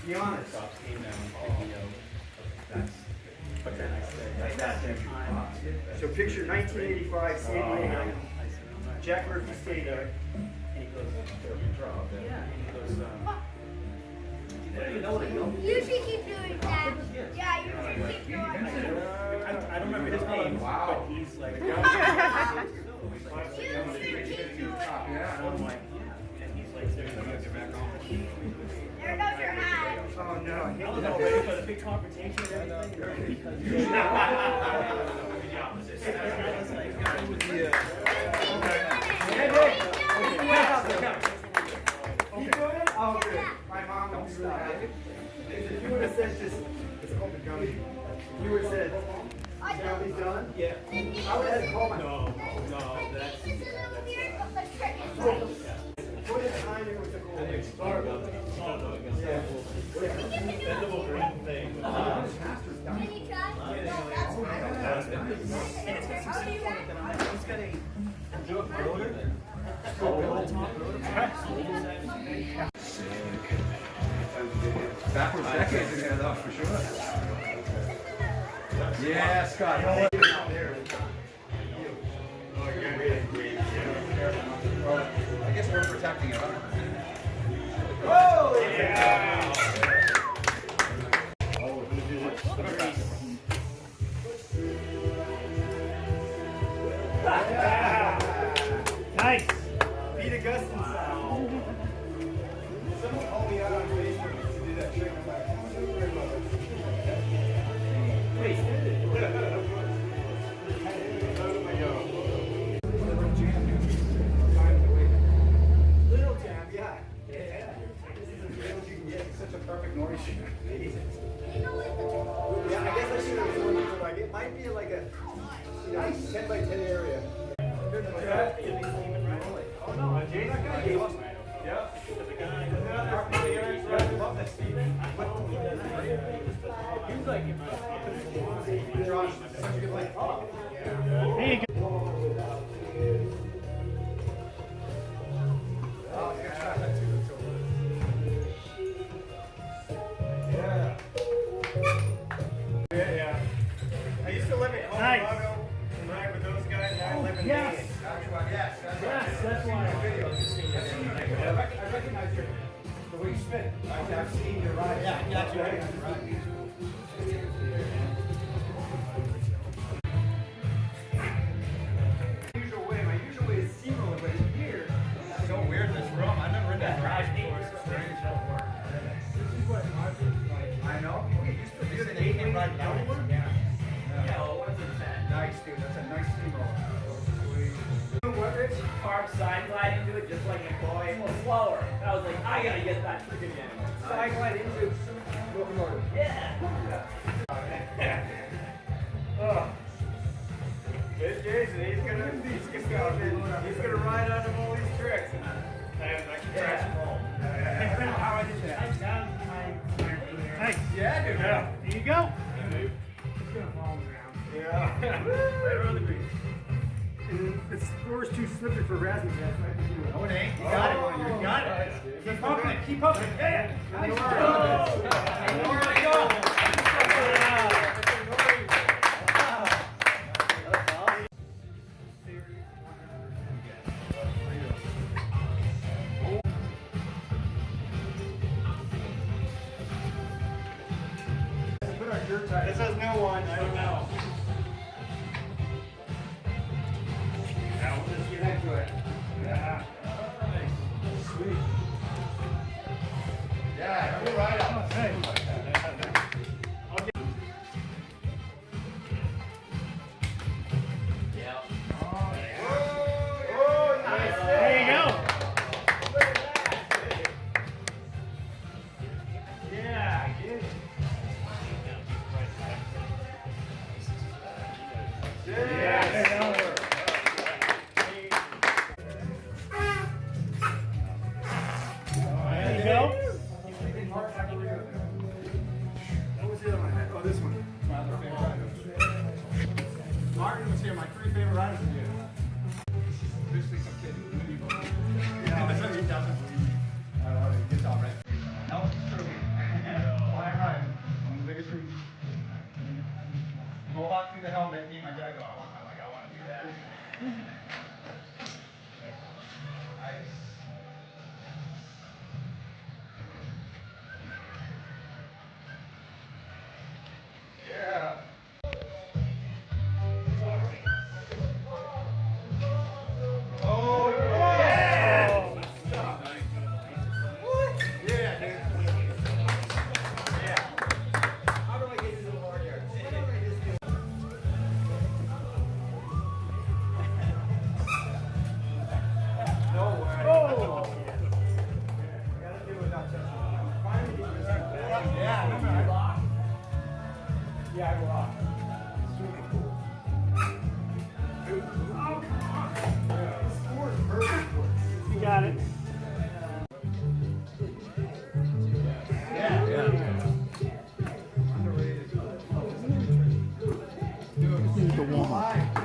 Be honest. So picture 1985 San Diego. Jack Murphy Stadium. And he goes, yeah. And he goes, You should keep doing that. Yeah, you should keep doing that. I don't remember his name, but he's like, You should keep doing that. I'm like, yeah. And he's like, there There goes your hat. oh no, I was all ready for the big confrontation and everything. Oh, good. My mom would be really happy. If you would have said just, it's open gummy, you would have said, he's done? Yeah. I would have called my mom. No, that's... Put it behind you with the goal. Yeah. Bendable green thing. Can you try? No, that's fine. It's got a rotor. Backwards decades ago, though, for sure. Yeah, Scott. I guess we're protecting it, huh? Oh, yeah! Nice! Beat Augustine style. Someone called me out on Facebook to do that trick. I'm like, oh, don't worry about it. Wait. Little jam, yeah. Yeah. This is as real as you can get. It's such a perfect Nourie shoot. Yeah, I guess I should have been like, it might be like a 10 by 10 area. Oh no, Jay's not gonna be awesome. Yeah. There's a guy. I love this Steve. He's like, Josh, such a good play. Oh. Hey, good. Oh, yeah. Yeah. Yeah. I used to live in Colorado and ride with those guys. Now I live in Maine. Yes, that's why. I recognize the way you spin. I've seen your ride. Yeah, got you. Usual way. My usual way is steamroller, but it's weird. It's so weird in this room. I've never been that garage before. It's strange. This is what ours is like. I know. We used to do the 8 ride down. Yeah. Nice, dude. That's a nice steamroller. Carb side glide into it just like McCoy, well, slower. And I was like, I gotta get that freaking animal. Side glide into locomotive. Yeah. Oh. There's Jason. He's gonna ride out of all these tricks. And I can crash them all. How I did that? Nice. Yeah, dude. Yeah. There you go. It's gonna fall on the ground. Yeah. Right around the grease. This floor is too slippery for Rasmus. No, it ain't. You got it. You got it. Keep pumping it. Keep pumping it. Yeah. Nice. This has no one. I don't know. Now we'll just get into it. Yeah. Sweet. Yeah, you're right on. Hey. There you go. this is the warm up.